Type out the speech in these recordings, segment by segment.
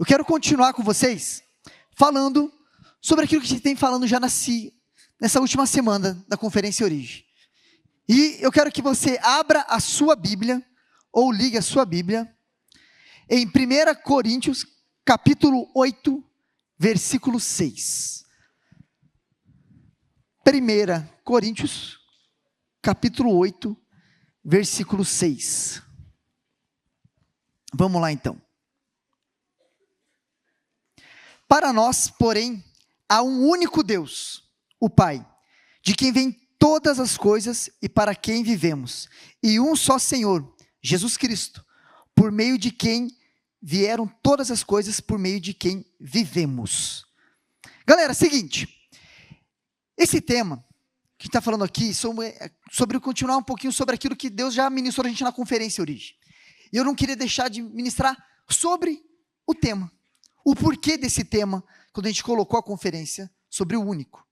Eu quero continuar com vocês falando sobre aquilo que a gente tem falando já nessa última semana da Conferência Origem. E eu quero que você abra a sua Bíblia, ou ligue a sua Bíblia, em 1 Coríntios, capítulo 8, versículo 6. 1 Coríntios, capítulo 8, versículo 6. Vamos lá então. Para nós, porém, há um único Deus, o Pai, de quem vêm todas as coisas e para quem vivemos, e um só Senhor, Jesus Cristo, por meio de quem vieram todas as coisas, por meio de quem vivemos. Galera, seguinte, esse tema que está falando aqui, sobre continuar um pouquinho sobre aquilo que Deus já ministrou a gente na Conferência Origem. E eu não queria deixar de ministrar sobre o tema, o porquê desse tema, quando a gente colocou a conferência sobre o único.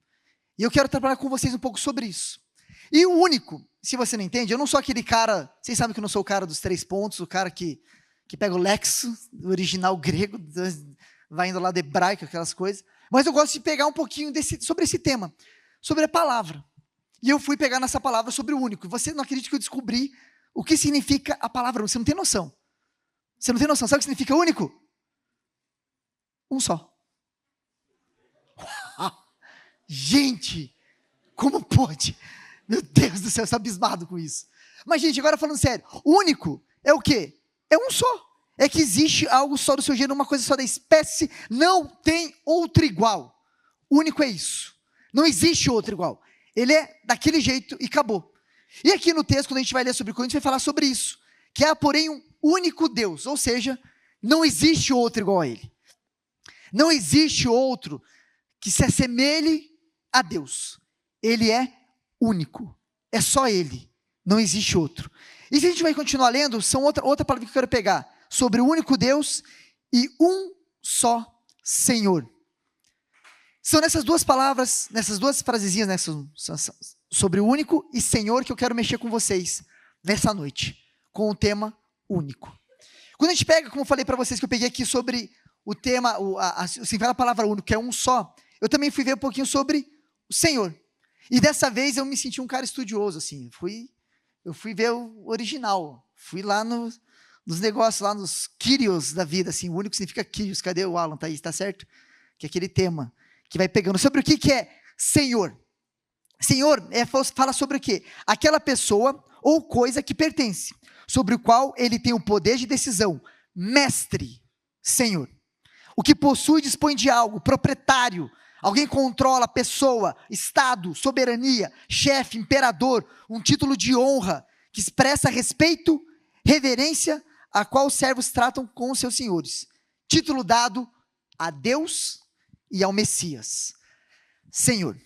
E eu quero trabalhar com vocês um pouco sobre isso. E o único, se você não entende, eu não sou aquele cara, vocês sabem que eu não sou o cara dos 3 pontos, o cara que pega o lexo, o original grego, vai indo lá de hebraico, aquelas coisas, mas eu gosto de pegar um pouquinho sobre esse tema, sobre a palavra. E eu fui pegar nessa palavra sobre o único. E você não acredita que eu descobri o que significa a palavra? Você não tem noção. Você não tem noção. Sabe o que significa único? Um só. Gente, como pode? Meu Deus do céu, eu estou abismado com isso. Mas, gente, agora falando sério, único é o quê? É um só. É que existe algo só do seu gênero, uma coisa só da espécie, não tem outro igual. Único é isso. Não existe outro igual. Ele é daquele jeito e acabou. E aqui no texto, quando a gente vai ler sobre Coríntios, vai falar sobre isso. Que há, porém, um único Deus. Ou seja, não existe outro igual a ele. Não existe outro que se assemelhe a Deus. Ele é único. É só ele. Não existe outro. E se a gente vai continuar lendo, são outra palavra que eu quero pegar. Sobre o único Deus e um só Senhor. São nessas duas palavras, nessas duas frasezinhas, sobre o único e Senhor, que eu quero mexer com vocês nessa noite. Com o tema único. Quando a gente pega, como eu falei para vocês, que eu peguei aqui sobre o tema, a palavra único, que é um só, eu também fui ver um pouquinho sobre o Senhor. E dessa vez eu me senti um cara estudioso, assim. Eu fui ver o original. Fui lá nos negócios, lá nos Kyrios da vida, assim. O único significa Kyrios. Cadê o Alan? Tá aí, tá certo? Que é aquele tema que vai pegando. Sobre o que é Senhor? Senhor fala sobre o quê? Aquela pessoa ou coisa que pertence, sobre o qual ele tem o poder de decisão. Mestre, Senhor. O que possui e dispõe de algo, proprietário. Alguém controla pessoa, estado, soberania, chefe, imperador, um título de honra, que expressa respeito, reverência, a qual os servos tratam com os seus senhores. Título dado a Deus e ao Messias. Senhor.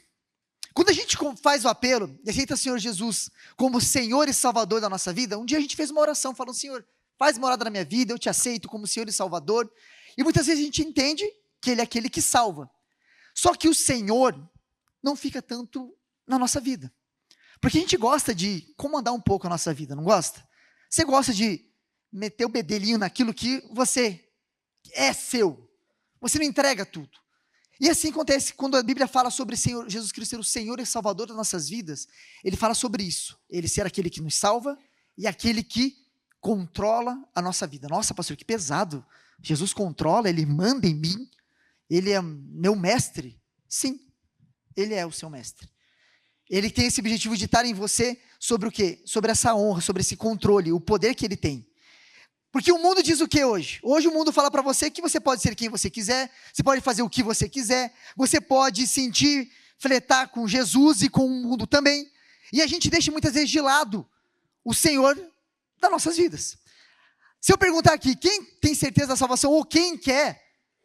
Quando a gente faz o apelo e aceita o Senhor Jesus como Senhor e Salvador da nossa vida, um dia a gente fez uma oração falando: Senhor, faz morada na minha vida, eu te aceito como Senhor e Salvador. E muitas vezes a gente entende que Ele é aquele que salva. Só que o Senhor não fica tanto na nossa vida. Porque a gente gosta de comandar um pouco a nossa vida, não gosta? Você gosta de meter o bedelhinho naquilo que você é seu. Você não entrega tudo. E assim acontece quando a Bíblia fala sobre Senhor, Jesus Cristo ser o Senhor e Salvador das nossas vidas. Ele fala sobre isso. Ele ser aquele que nos salva e aquele que controla a nossa vida. Nossa, pastor, que pesado. Jesus controla, Ele manda em mim. Ele é meu mestre? Sim, Ele é o seu mestre. Ele tem esse objetivo de estar em você sobre o quê? Sobre essa honra, sobre esse controle, o poder que Ele tem. Porque o mundo diz o que hoje? Hoje o mundo fala para você que você pode ser quem você quiser, você pode fazer o que você quiser, você pode sentir, fletar com Jesus e com o mundo também. E a gente deixa muitas vezes de lado o Senhor das nossas vidas. Se eu perguntar aqui, quem tem certeza da salvação ou quem quer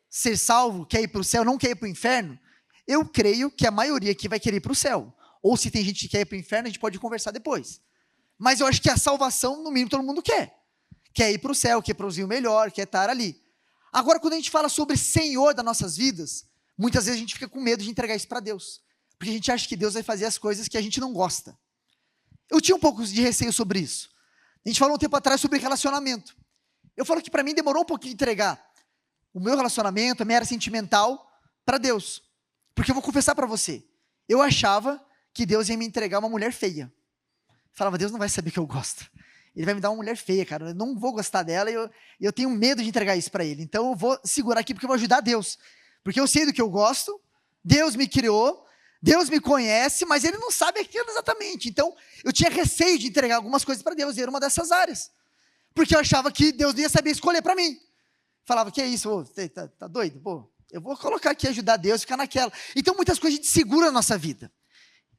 ser salvo, quer ir para o céu, não quer ir para o inferno, eu creio que a maioria aqui vai querer ir para o céu. Ou se tem gente que quer ir para o inferno, a gente pode conversar depois. Mas eu acho que a salvação, no mínimo, todo mundo quer. Quer ir para o céu, quer produzir o melhor, quer estar ali. Agora, quando a gente fala sobre Senhor das nossas vidas, muitas vezes a gente fica com medo de entregar isso para Deus. Porque a gente acha que Deus vai fazer as coisas que a gente não gosta. Eu tinha um pouco de receio sobre isso. A gente falou um tempo atrás sobre relacionamento. Eu falo que para mim demorou um pouquinho de entregar o meu relacionamento, a minha área sentimental para Deus. Porque eu vou confessar para você, eu achava que Deus ia me entregar uma mulher feia. Falava, Deus não vai saber que eu gosto. Ele vai me dar uma mulher feia, cara. Eu não vou gostar dela e eu tenho medo de entregar isso para ele. Então eu vou segurar aqui porque eu vou ajudar Deus. Porque eu sei do que eu gosto, Deus me criou, Deus me conhece, mas ele não sabe aquilo exatamente. Então eu tinha receio de entregar algumas coisas para Deus, e era uma dessas áreas. Porque eu achava que Deus não ia saber escolher para mim. Falava, que é isso? Ô, tá doido? Pô, eu vou colocar aqui, ajudar Deus, ficar naquela. Então muitas coisas a gente segura na nossa vida.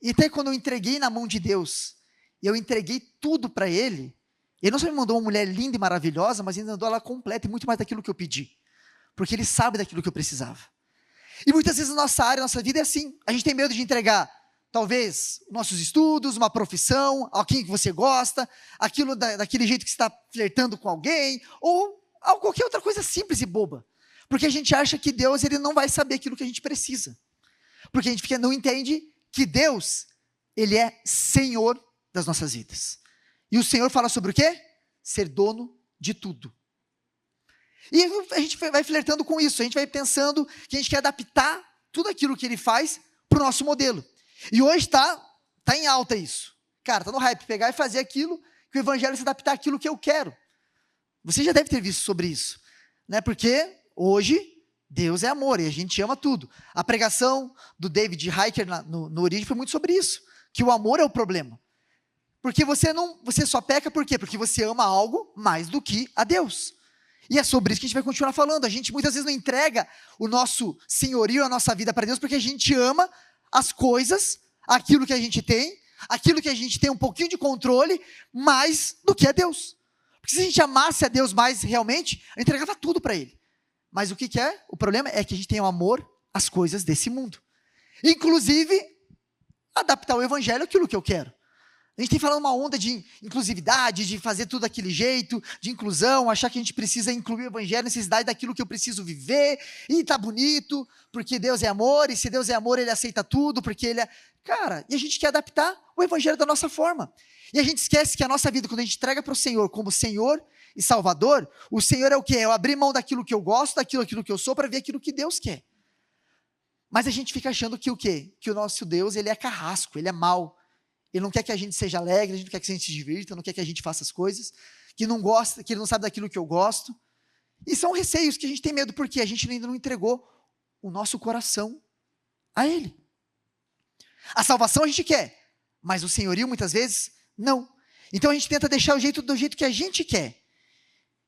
E até quando eu entreguei na mão de Deus, e eu entreguei tudo para Ele, Ele não só me mandou uma mulher linda e maravilhosa, mas ainda mandou ela completa e muito mais daquilo que eu pedi. Porque Ele sabe daquilo que eu precisava. E muitas vezes na nossa área, na nossa vida é assim. A gente tem medo de entregar, talvez, nossos estudos, uma profissão, alguém que você gosta, aquilo daquele jeito que você está flertando com alguém, ou qualquer outra coisa simples e boba. Porque a gente acha que Deus ele não vai saber aquilo que a gente precisa. Porque a gente não entende que Deus, Ele é Senhor das nossas vidas. E o Senhor fala sobre o quê? Ser dono de tudo. E a gente vai flertando com isso, a gente vai pensando que a gente quer adaptar tudo aquilo que Ele faz para o nosso modelo. E hoje está em alta isso. Cara, está no hype, pegar e fazer aquilo, que o Evangelho se adaptar àquilo que eu quero. Você já deve ter visto sobre isso, né? Porque hoje Deus é amor e a gente ama tudo. A pregação do David Hiker no Origem foi muito sobre isso, que o amor é o problema. Porque você só peca por quê? Porque você ama algo mais do que a Deus. E é sobre isso que a gente vai continuar falando. A gente muitas vezes não entrega o nosso senhorio, a nossa vida para Deus, porque a gente ama as coisas, aquilo que a gente tem um pouquinho de controle, mais do que a Deus. Porque se a gente amasse a Deus mais realmente, a gente entregava tudo para Ele. Mas o que é? O problema é que a gente tem o amor às coisas desse mundo. Inclusive, adaptar o Evangelho àquilo que eu quero. A gente tem falado uma onda de inclusividade, de fazer tudo daquele jeito, de inclusão, achar que a gente precisa incluir o Evangelho, a necessidade daquilo que eu preciso viver, e tá bonito, porque Deus é amor, e se Deus é amor, Ele aceita tudo, porque Ele é... Cara, e a gente quer adaptar o Evangelho da nossa forma. E a gente esquece que a nossa vida, quando a gente entrega para o Senhor como Senhor e Salvador, o Senhor é o quê? É eu abrir mão daquilo que eu gosto, daquilo que eu sou, para ver aquilo que Deus quer. Mas a gente fica achando que o quê? Que o nosso Deus, Ele é carrasco, Ele é mau. Ele não quer que a gente seja alegre, a gente não quer que a gente se divirta, não quer que a gente faça as coisas, que não gosta, que Ele não sabe daquilo que eu gosto. E são receios que a gente tem medo, porque a gente ainda não entregou o nosso coração a Ele. A salvação a gente quer, mas o senhorio muitas vezes não. Então a gente tenta deixar o jeito do jeito que a gente quer.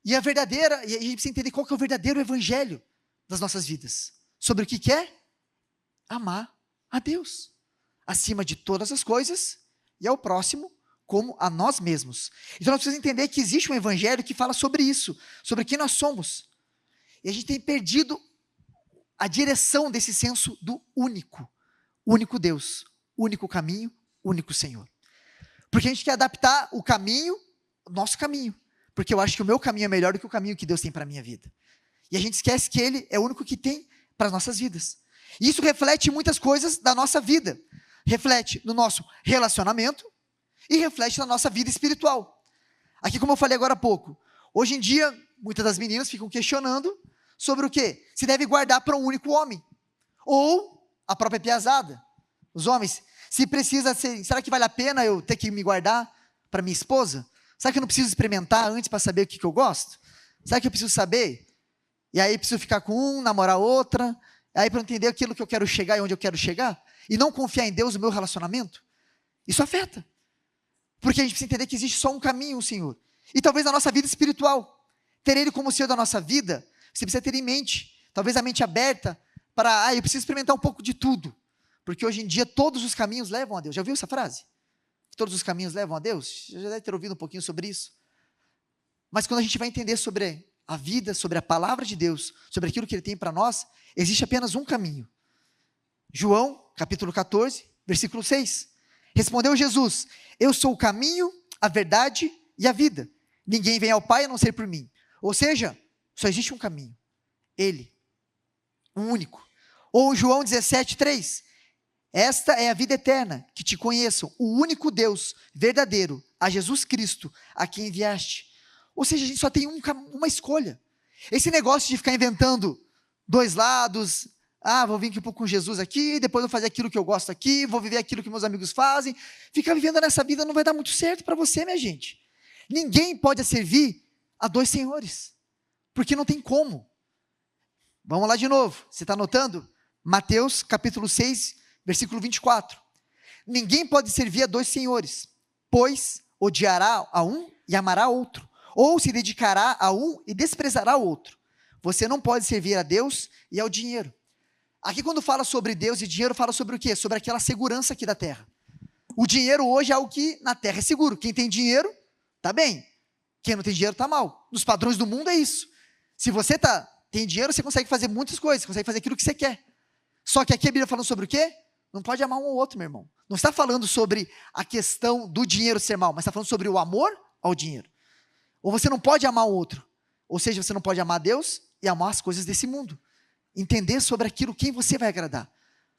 E a gente precisa entender qual que é o verdadeiro evangelho das nossas vidas. Sobre o que é? Amar a Deus acima de todas as coisas e ao próximo como a nós mesmos. Então nós precisamos entender que existe um evangelho que fala sobre isso, sobre quem nós somos. E a gente tem perdido a direção desse senso do único Deus, único caminho, único Senhor. Porque a gente quer adaptar o caminho, o nosso caminho, porque eu acho que o meu caminho é melhor do que o caminho que Deus tem para a minha vida. E a gente esquece que Ele é o único que tem para as nossas vidas. E isso reflete em muitas coisas da nossa vida. Reflete no nosso relacionamento e reflete na nossa vida espiritual. Aqui, como eu falei agora há pouco, hoje em dia, muitas das meninas ficam questionando sobre o quê? Se deve guardar para um único homem. Ou a própria piazada. Os homens, se precisa ser, será que vale a pena eu ter que me guardar para minha esposa? Será que eu não preciso experimentar antes para saber o que eu gosto? Será que eu preciso saber? E aí preciso ficar com um, namorar outra, aí para entender aquilo que eu quero chegar e onde eu quero chegar? E não confiar em Deus no meu relacionamento? Isso afeta. Porque a gente precisa entender que existe só um caminho, o Senhor. E talvez na nossa vida espiritual, ter Ele como Senhor da nossa vida, você precisa ter em mente, talvez a mente aberta para, eu preciso experimentar um pouco de tudo. Porque hoje em dia todos os caminhos levam a Deus. Já ouviu essa frase? Todos os caminhos levam a Deus? Já deve ter ouvido um pouquinho sobre isso. Mas quando a gente vai entender sobre a vida, sobre a palavra de Deus, sobre aquilo que Ele tem para nós, existe apenas um caminho. João, capítulo 14, versículo 6. Respondeu Jesus: eu sou o caminho, a verdade e a vida. Ninguém vem ao Pai a não ser por mim. Ou seja, só existe um caminho. Ele. Um único. Ou João 17, 3. Esta é a vida eterna, que te conheçam, o único Deus verdadeiro, a Jesus Cristo, a quem enviaste. Ou seja, a gente só tem uma escolha. Esse negócio de ficar inventando dois lados, vou vir aqui um pouco com Jesus aqui, depois vou fazer aquilo que eu gosto aqui, vou viver aquilo que meus amigos fazem. Ficar vivendo nessa vida não vai dar muito certo para você, minha gente. Ninguém pode servir a dois senhores, porque não tem como. Vamos lá de novo, você está anotando? Mateus capítulo 6, versículo 24. Ninguém pode servir a dois senhores, pois odiará a um e amará outro, ou se dedicará a um e desprezará o outro. Você não pode servir a Deus e ao dinheiro. Aqui quando fala sobre Deus e dinheiro, fala sobre o quê? Sobre aquela segurança aqui da terra. O dinheiro hoje é algo que na terra é seguro. Quem tem dinheiro, está bem. Quem não tem dinheiro, está mal. Nos padrões do mundo é isso. Se você tem dinheiro, você consegue fazer muitas coisas, consegue fazer aquilo que você quer. Só que aqui a Bíblia falando sobre o quê? Não pode amar um ao outro, meu irmão. Não está falando sobre a questão do dinheiro ser mal, mas está falando sobre o amor ao dinheiro. Ou você não pode amar o outro. Ou seja, você não pode amar Deus e amar as coisas desse mundo. Entender sobre aquilo, quem você vai agradar.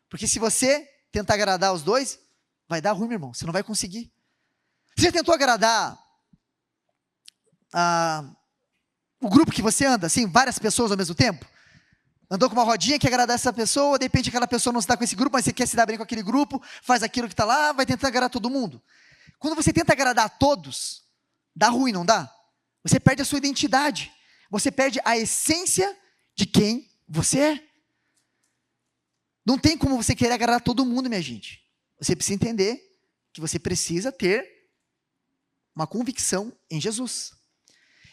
Porque se você tentar agradar os dois, vai dar ruim, meu irmão. Você não vai conseguir. Você já tentou agradar o grupo que você anda, assim, várias pessoas ao mesmo tempo? Andou com uma rodinha, quer agradar essa pessoa, de repente aquela pessoa não se dá com esse grupo, mas você quer se dar bem com aquele grupo, faz aquilo que está lá, vai tentar agradar todo mundo. Quando você tenta agradar a todos, dá ruim, não dá? Você perde a sua identidade. Você perde a essência de quem você é. Não tem como você querer agradar todo mundo, minha gente. Você precisa entender que você precisa ter uma convicção em Jesus.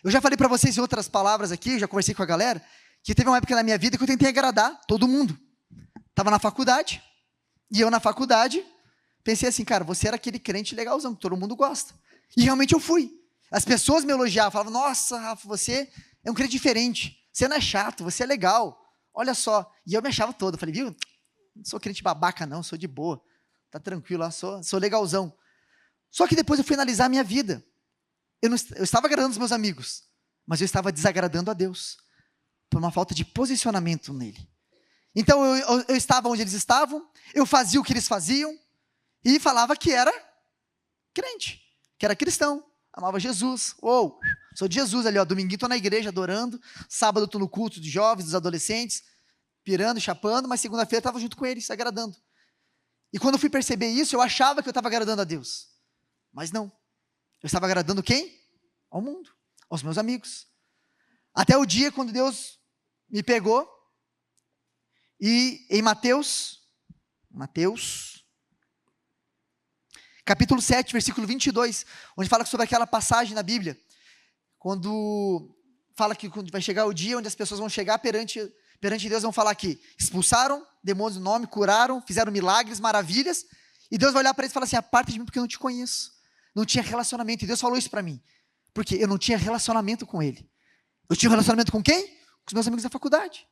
Eu já falei para vocês em outras palavras aqui, já conversei com a galera, que teve uma época na minha vida que eu tentei agradar todo mundo. Estava na faculdade, e eu na faculdade, pensei assim, cara, você era aquele crente legalzão, que todo mundo gosta. E realmente eu fui. As pessoas me elogiavam, falavam, nossa, Rafa, você é um crente diferente, você não é chato, você é legal, olha só. E eu me achava todo, eu falei, viu, não sou crente babaca não, sou de boa, tá tranquilo, sou legalzão. Só que depois eu fui analisar a minha vida. Eu estava agradando os meus amigos, mas eu estava desagradando a Deus, por uma falta de posicionamento nele. Então eu estava onde eles estavam, eu fazia o que eles faziam, e falava que era crente, que era cristão, amava Jesus. Sou de Jesus ali, dominguinho estou na igreja adorando, sábado estou no culto de jovens, dos adolescentes, pirando, chapando, mas segunda-feira estava junto com eles, agradando. E quando eu fui perceber isso, eu achava que eu estava agradando a Deus, mas não. Eu estava agradando quem? Ao mundo, aos meus amigos. Até o dia quando Deus me pegou, e em Mateus, capítulo 7, versículo 22, onde fala sobre aquela passagem na Bíblia, quando fala que quando vai chegar o dia onde as pessoas vão chegar perante Deus, vão falar que expulsaram demônios no nome, curaram, fizeram milagres, maravilhas, e Deus vai olhar para eles e falar assim, aparta de mim porque eu não te conheço. Não tinha relacionamento, e Deus falou isso para mim, porque eu não tinha relacionamento com Ele. Eu tinha um relacionamento com quem? Com os meus amigos da faculdade,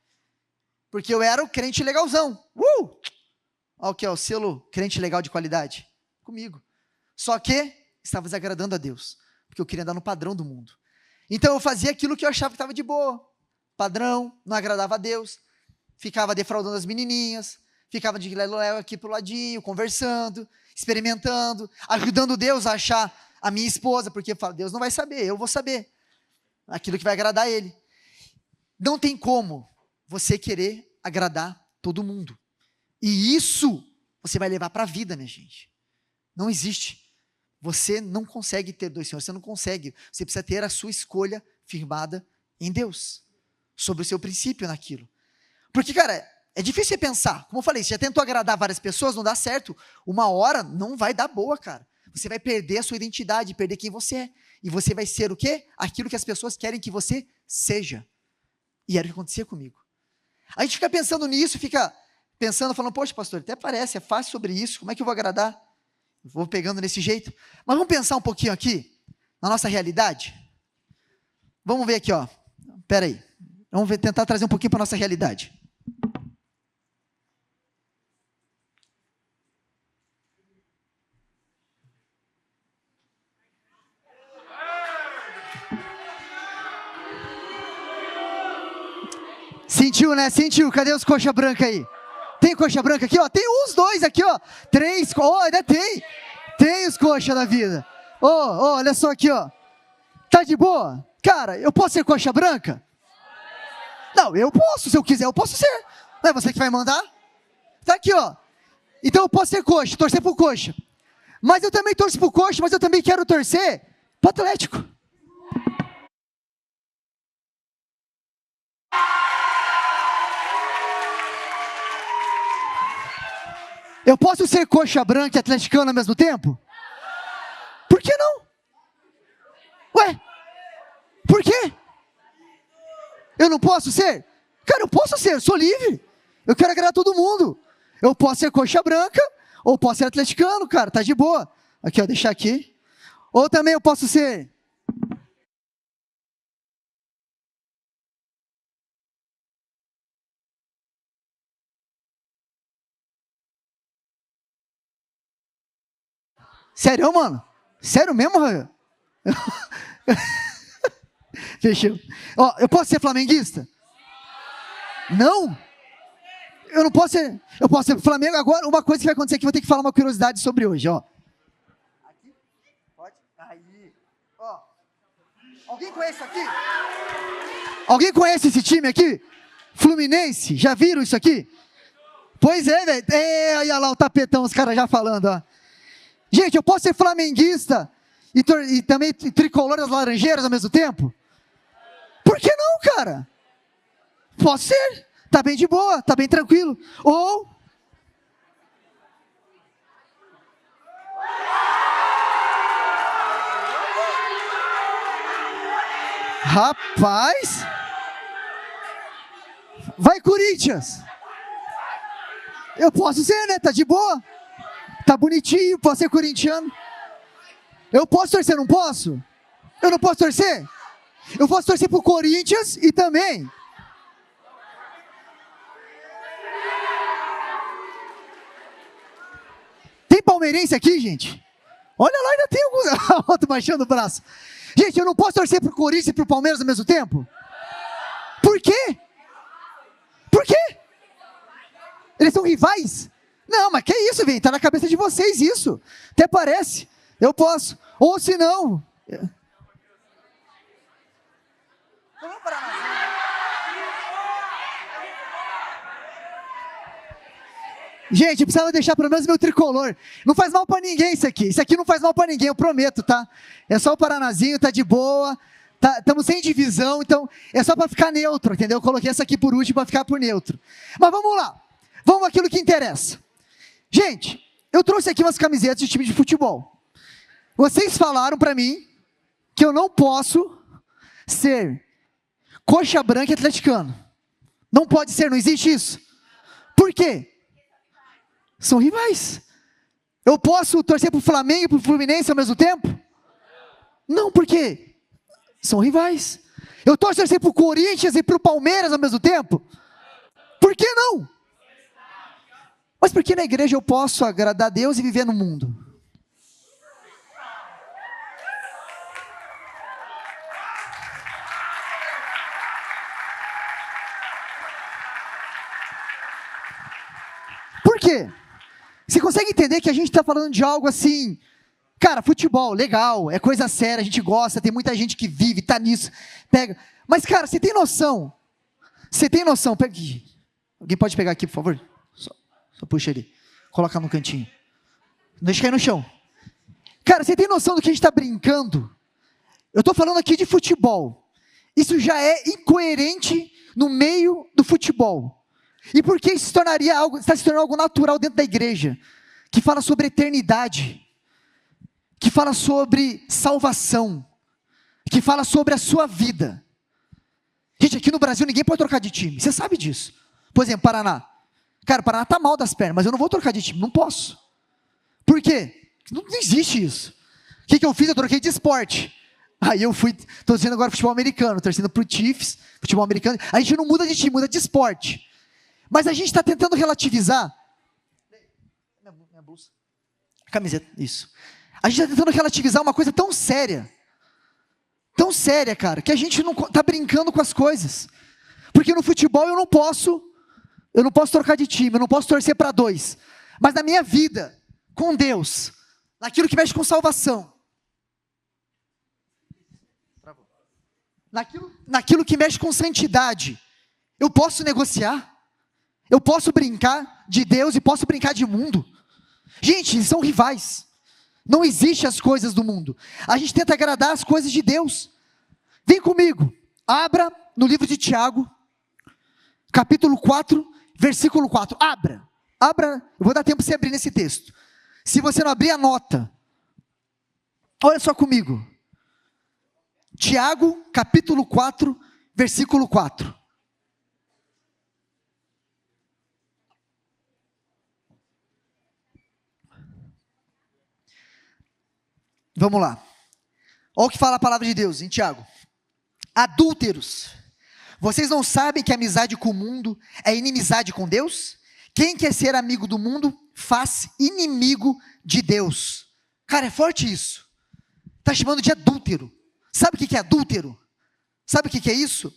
porque eu era o crente legalzão. Olha o que é o selo crente legal de qualidade, comigo. Só que estava desagradando a Deus, porque eu queria andar no padrão do mundo. Então eu fazia aquilo que eu achava que estava de boa, padrão, não agradava a Deus, ficava defraudando as menininhas, ficava de léu aqui pro ladinho, conversando, experimentando, ajudando Deus a achar a minha esposa, porque Deus não vai saber, eu vou saber aquilo que vai agradar Ele. Não tem como você querer agradar todo mundo, e isso você vai levar para a vida, minha gente. Não existe. Você não consegue ter dois senhores, você não consegue. Você precisa ter a sua escolha firmada em Deus, sobre o seu princípio naquilo. Porque, cara, é difícil você pensar. Como eu falei, você já tentou agradar várias pessoas, não dá certo. Uma hora não vai dar boa, cara. Você vai perder a sua identidade, perder quem você é. E você vai ser o quê? Aquilo que as pessoas querem que você seja. E era o que acontecia comigo. A gente fica pensando nisso, fica pensando, falando, poxa, pastor, até parece, é fácil sobre isso, como é que eu vou agradar? Vou pegando desse jeito. Mas vamos pensar um pouquinho aqui, na nossa realidade? Vamos ver aqui, Espera aí. Vamos tentar trazer um pouquinho para a nossa realidade. Sentiu, né? Sentiu. Cadê os coxa branca aí? Tem coxa branca aqui, Tem uns dois aqui, 3, ainda tem. Tem os coxa da vida. Olha só aqui, Tá de boa? Cara, eu posso ser coxa branca? Não, eu posso, se eu quiser, eu posso ser. Não é você que vai mandar? Tá aqui, ó. Então eu posso ser coxa, torcer pro coxa. Mas eu também torço pro coxa, mas eu também quero torcer pro Atlético. Eu posso ser coxa branca e atleticano ao mesmo tempo? Por que não? Ué, por quê? Eu não posso ser? Cara, eu posso ser, eu sou livre. Eu quero agradar todo mundo. Eu posso ser coxa branca, ou posso ser atleticano, cara, tá de boa. Aqui, ó, deixar aqui. Ou também eu posso ser... Sério, mano? Sério mesmo, Rafael? Fechou. Ó, eu posso ser flamenguista? Não? Eu não posso ser. Eu posso ser Flamengo. Agora, uma coisa que vai acontecer aqui, vou ter que falar uma curiosidade sobre hoje, ó. Aqui? Pode? Aí. Ó. Alguém conhece aqui? Alguém conhece esse time aqui? Fluminense? Já viram isso aqui? Pois é, velho. Olha lá o tapetão, os caras já falando, ó. Gente, eu posso ser flamenguista e também tricolor das Laranjeiras ao mesmo tempo? Por que não, cara? Posso ser. Tá bem de boa, tá bem tranquilo. Ou... Rapaz! Vai, Corinthians! Eu posso ser, né? Tá de boa? Tá bonitinho, posso ser corintiano. Eu posso torcer, não posso? Eu não posso torcer? Eu posso torcer pro Corinthians e também... Tem palmeirense aqui, gente? Olha lá, ainda tem alguns... Outro baixando o braço. Gente, eu não posso torcer pro Corinthians e pro Palmeiras ao mesmo tempo? Por quê? Por quê? Eles são rivais? Não, mas que isso, velho? Tá na cabeça de vocês isso. Até parece. Eu posso. Ou se não... Vamos parar na zona. Gente, eu precisava deixar pelo menos meu tricolor. Não faz mal pra ninguém isso aqui. Isso aqui não faz mal pra ninguém, eu prometo, tá? É só o Paranazinho, tá de boa. Estamos sem divisão, então é só pra ficar neutro, entendeu? Eu coloquei essa aqui por último pra ficar por neutro. Mas vamos lá. Vamos àquilo que interessa. Gente, eu trouxe aqui umas camisetas de time de futebol. Vocês falaram pra mim que eu não posso ser coxa branca e atleticano. Não pode ser, não existe isso. Por quê? São rivais. Eu posso torcer pro Flamengo e pro Fluminense ao mesmo tempo? Não, por quê? São rivais. Eu torcer pro Corinthians e pro Palmeiras ao mesmo tempo? Por que não? Mas por que na igreja eu posso agradar a Deus e viver no mundo? Por quê? Você consegue entender que a gente está falando de algo assim... Cara, futebol, legal, é coisa séria, a gente gosta, tem muita gente que vive, tá nisso, pega. Mas, cara, você tem noção? Você tem noção? Pega aqui. Alguém pode pegar aqui, por favor? Só puxa ali. Coloca no cantinho. Não deixa cair no chão. Cara, você tem noção do que a gente está brincando? Eu estou falando aqui de futebol. Isso já é incoerente no meio do futebol. E por que isso se tornaria algo, está se tornando algo natural dentro da igreja? Que fala sobre eternidade. Que fala sobre salvação, que fala sobre a sua vida. Gente, aqui no Brasil ninguém pode trocar de time, você sabe disso. Por exemplo, Paraná. Cara, o Paraná tá mal das pernas, mas eu não vou trocar de time, não posso. Por quê? Não existe isso. O que eu fiz? Eu troquei de esporte. Aí eu fui, estou dizendo agora futebol americano, torcendo pro Chiefs, futebol americano. A gente não muda de time, muda de esporte. Mas a gente está tentando relativizar. Minha bolsa. Camiseta, isso. A gente está tentando relativizar uma coisa tão séria, cara, que a gente não está brincando com as coisas. Porque no futebol eu não posso trocar de time, eu não posso torcer para dois. Mas na minha vida, com Deus, naquilo que mexe com salvação, naquilo que mexe com santidade, Eu posso negociar. Eu posso brincar de Deus e posso brincar de mundo. Gente, eles são rivais. Não existem as coisas do mundo. A gente tenta agradar as coisas de Deus. Vem comigo. Abra no livro de Tiago, capítulo 4, versículo 4. Abra. Eu vou dar tempo para você abrir nesse texto. Se você não abrir, anota. Olha só comigo. Tiago, capítulo 4, versículo 4. Vamos lá. Olha o que fala a palavra de Deus em Tiago. Adúlteros, vocês não sabem que a amizade com o mundo é inimizade com Deus? Quem quer ser amigo do mundo, faz inimigo de Deus. Cara, é forte isso. Está chamando de adúltero. Sabe o que é adúltero? Sabe o que é isso?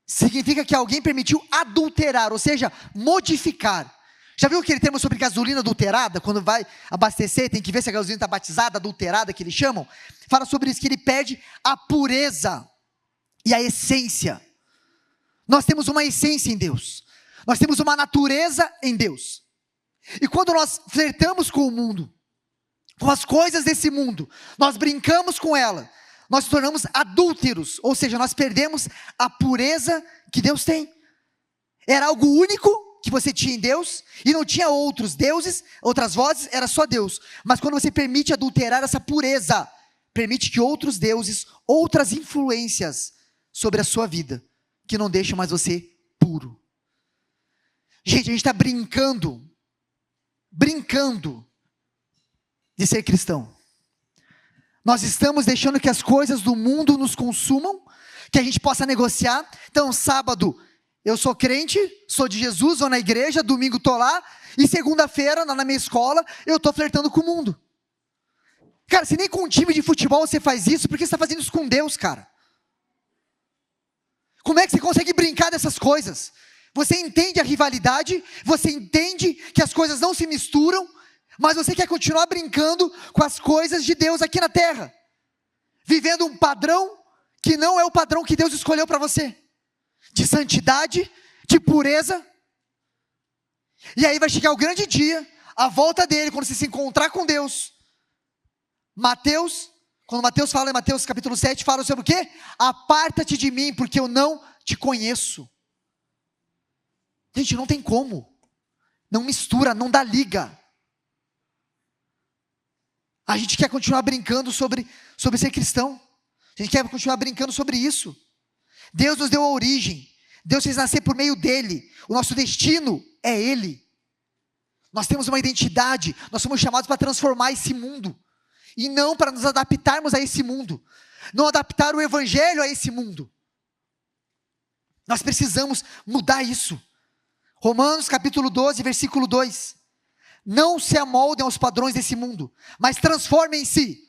Significa que alguém permitiu adulterar, ou seja, modificar. Já viu aquele termo sobre gasolina adulterada? Quando vai abastecer, tem que ver se a gasolina está batizada, adulterada, que eles chamam. Fala sobre isso, que ele perde a pureza e a essência. Nós temos uma essência em Deus. Nós temos uma natureza em Deus. E quando nós flertamos com o mundo, com as coisas desse mundo, nós brincamos com ela, nós nos tornamos adúlteros, ou seja, nós perdemos a pureza que Deus tem. Era algo único que você tinha em Deus, e não tinha outros deuses, outras vozes, era só Deus. Mas quando você permite adulterar essa pureza, permite que outros deuses, outras influências sobre a sua vida, que não deixam mais você puro. Gente, a gente está brincando de ser cristão. Nós estamos deixando que as coisas do mundo nos consumam, que a gente possa negociar. Então, sábado, eu sou crente, sou de Jesus, vou na igreja, domingo estou lá, e segunda-feira, na minha escola, eu estou flertando com o mundo. Cara, se nem com um time de futebol você faz isso, por que você está fazendo isso com Deus, cara? Como é que você consegue brincar dessas coisas? Você entende a rivalidade, você entende que as coisas não se misturam, mas você quer continuar brincando com as coisas de Deus aqui na terra, vivendo um padrão que não é o padrão que Deus escolheu para você, de santidade, de pureza. E aí vai chegar o grande dia, a volta dele, quando você se encontrar com Deus. Quando Mateus fala em Mateus capítulo 7, fala sobre o quê? Aparta-te de mim, porque eu não te conheço. Gente, não tem como. Não mistura, não dá liga. A gente quer continuar brincando sobre ser cristão. A gente quer continuar brincando sobre isso. Deus nos deu a origem. Deus fez nascer por meio dele. O nosso destino é ele. Nós temos uma identidade. Nós somos chamados para transformar esse mundo. E não para nos adaptarmos a esse mundo. Não adaptar o evangelho a esse mundo. Nós precisamos mudar isso. Romanos capítulo 12, versículo 2. Não se amoldem aos padrões desse mundo, mas transformem-se.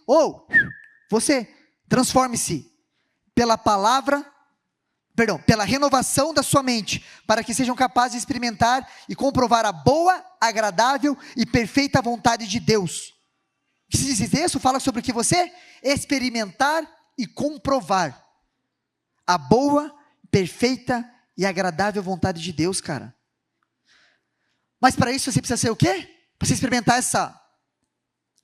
Você, transforme-se pela renovação da sua mente, para que sejam capazes de experimentar e comprovar a boa, agradável e perfeita vontade de Deus. O que se diz isso? Fala sobre o que você experimentar e comprovar a boa, perfeita e agradável vontade de Deus, cara. Mas para isso você precisa ser o quê? Para você experimentar essa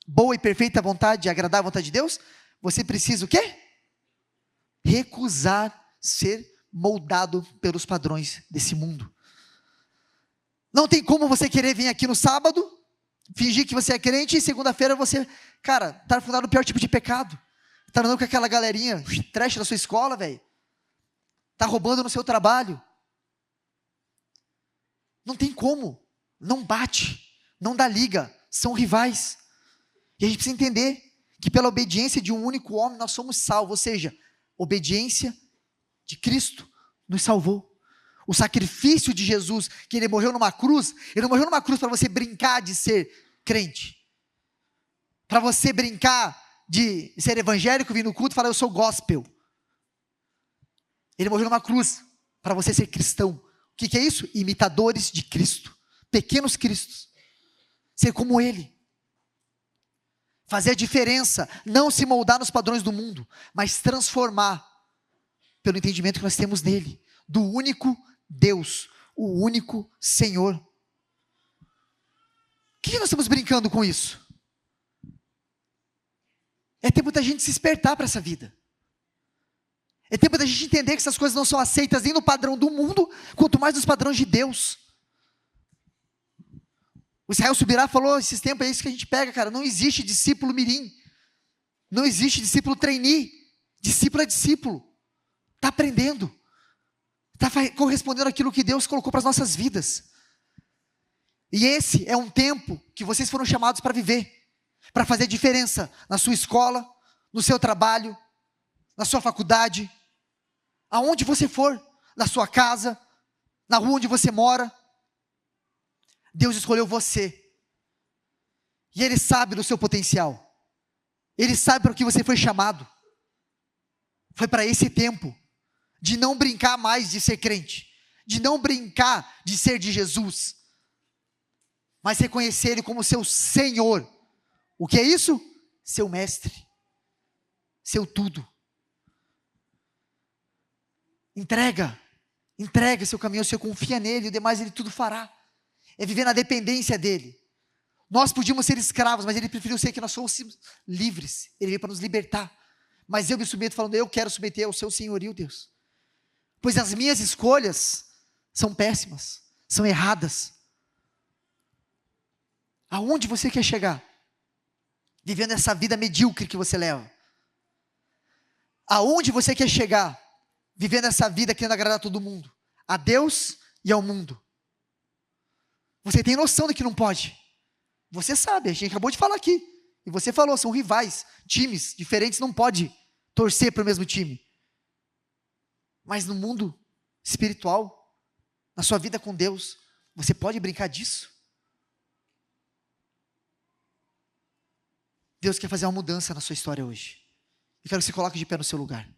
boa e perfeita vontade, agradável vontade de Deus, você precisa o quê? Recusar ser moldado pelos padrões desse mundo. Não tem como você querer vir aqui no sábado, fingir que você é crente, e segunda-feira você, cara, tá afundado no pior tipo de pecado. Tá andando com aquela galerinha trash da sua escola, velho. Tá roubando no seu trabalho. Não tem como. Não bate. Não dá liga, são rivais. E a gente precisa entender que pela obediência de um único homem nós somos salvos, ou seja, obediência de Cristo nos salvou. O sacrifício de Jesus, que ele morreu numa cruz, ele não morreu numa cruz para você brincar de ser crente, para você brincar de ser evangélico, vir no culto e falar eu sou gospel. Ele morreu numa cruz para você ser cristão. O que é isso? Imitadores de Cristo, pequenos cristos. Ser como ele, fazer a diferença, não se moldar nos padrões do mundo, mas transformar pelo entendimento que nós temos nele. do único Deus, o único Senhor. O que nós estamos brincando com isso? É tempo da gente se despertar para essa vida. É tempo da gente entender que essas coisas não são aceitas nem no padrão do mundo, quanto mais nos padrões de Deus. O Israel Subirá falou esses tempos, é isso que a gente pega, cara. Não existe discípulo mirim. Não existe discípulo trainee. Discípulo é discípulo. Está aprendendo. Está correspondendo àquilo que Deus colocou para as nossas vidas. E esse é um tempo que vocês foram chamados para viver. Para fazer diferença na sua escola, no seu trabalho, na sua faculdade, aonde você for, na sua casa, na rua onde você mora. Deus escolheu você. E Ele sabe do seu potencial. Ele sabe para o que você foi chamado. Foi para esse tempo de não brincar mais de ser crente, de não brincar de ser de Jesus, mas reconhecer Ele como seu Senhor. O que é isso? Seu mestre, seu tudo. Entrega seu caminho, você confia nele, o demais Ele tudo fará. É viver na dependência dEle. Nós podíamos ser escravos, mas Ele preferiu ser que nós fôssemos livres. Ele veio para nos libertar. Mas eu me submeto falando, eu quero submeter ao seu senhorio, Deus. Pois as minhas escolhas são péssimas, são erradas. Aonde você quer chegar? Vivendo essa vida medíocre que você leva. Aonde você quer chegar? Vivendo essa vida querendo agradar a todo mundo. A Deus e ao mundo. Você tem noção de que não pode. Você sabe, a gente acabou de falar aqui. E você falou, são rivais, times diferentes, não pode torcer para o mesmo time. Mas no mundo espiritual, na sua vida com Deus, você pode brincar disso? Deus quer fazer uma mudança na sua história hoje. Eu quero que você coloque de pé no seu lugar.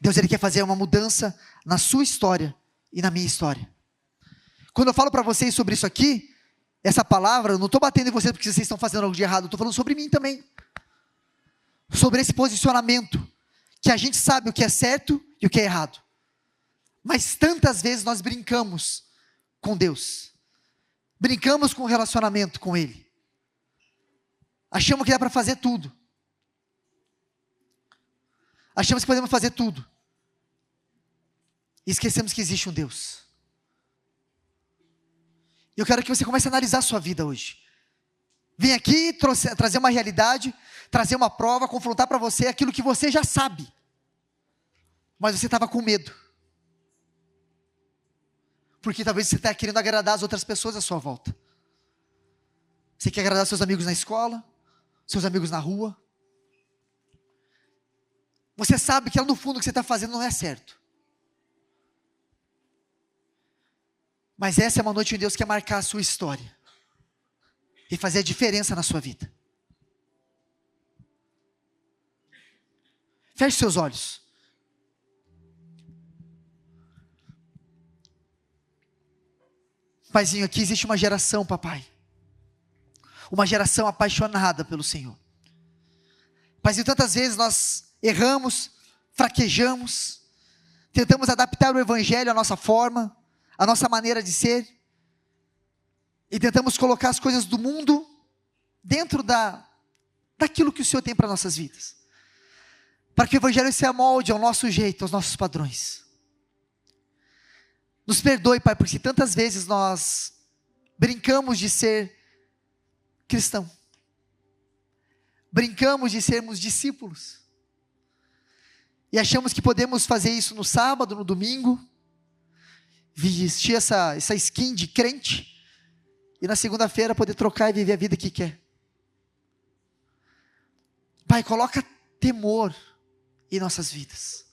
Deus, Ele quer fazer uma mudança na sua história e na minha história. Quando eu falo para vocês sobre isso aqui, essa palavra, eu não estou batendo em vocês porque vocês estão fazendo algo de errado, eu estou falando sobre mim também. Sobre esse posicionamento, que a gente sabe o que é certo e o que é errado. Mas tantas vezes nós brincamos com Deus. Brincamos com o relacionamento com Ele. Achamos que dá para fazer tudo. Achamos que podemos fazer tudo. E esquecemos que existe um Deus. Eu quero que você comece a analisar a sua vida hoje. Vim aqui trazer uma realidade, trazer uma prova, confrontar para você aquilo que você já sabe. Mas você estava com medo. Porque talvez você está querendo agradar as outras pessoas à sua volta. Você quer agradar seus amigos na escola, seus amigos na rua. Você sabe que lá no fundo o que você está fazendo não é certo. Mas essa é uma noite onde Deus quer marcar a sua história. E fazer a diferença na sua vida. Feche seus olhos. Paizinho, aqui existe uma geração, papai. Uma geração apaixonada pelo Senhor. Paizinho, tantas vezes nós erramos, fraquejamos, tentamos adaptar o Evangelho à nossa forma, à nossa maneira de ser, e tentamos colocar as coisas do mundo dentro daquilo que o Senhor tem para nossas vidas. Para que o Evangelho se amolde ao nosso jeito, aos nossos padrões. Nos perdoe, Pai, porque tantas vezes nós brincamos de ser cristão. Brincamos de sermos discípulos. E achamos que podemos fazer isso no sábado, no domingo. Vestir essa skin de crente. E na segunda-feira poder trocar e viver a vida que quer. Pai, coloca temor em nossas vidas.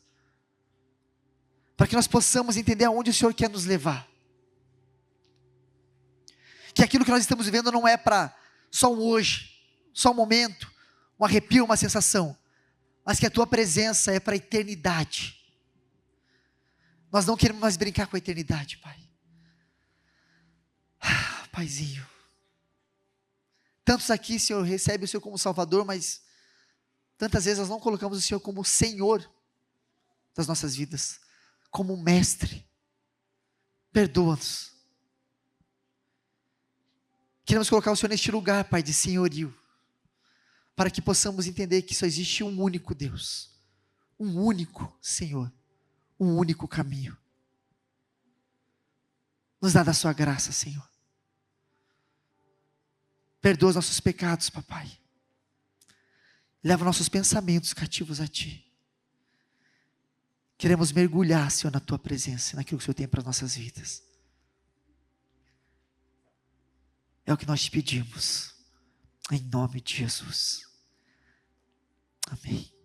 Para que nós possamos entender aonde o Senhor quer nos levar. Que aquilo que nós estamos vivendo não é para só um hoje, só um momento, um arrepio, uma sensação. Mas que a Tua presença é para a eternidade. Nós não queremos mais brincar com a eternidade, Pai. Paizinho. Tantos aqui, Senhor, recebem o Senhor como Salvador, mas tantas vezes nós não colocamos o Senhor como Senhor das nossas vidas, como um mestre. Perdoa-nos. Queremos colocar o Senhor neste lugar, Pai, de senhorio, para que possamos entender que só existe um único Deus, um único Senhor, um único caminho. Nos dá da sua graça, Senhor. Perdoa os nossos pecados, papai. Leva nossos pensamentos cativos a Ti. Queremos mergulhar, Senhor, na Tua presença, naquilo que o Senhor tem para as nossas vidas. É o que nós te pedimos, em nome de Jesus. Amém.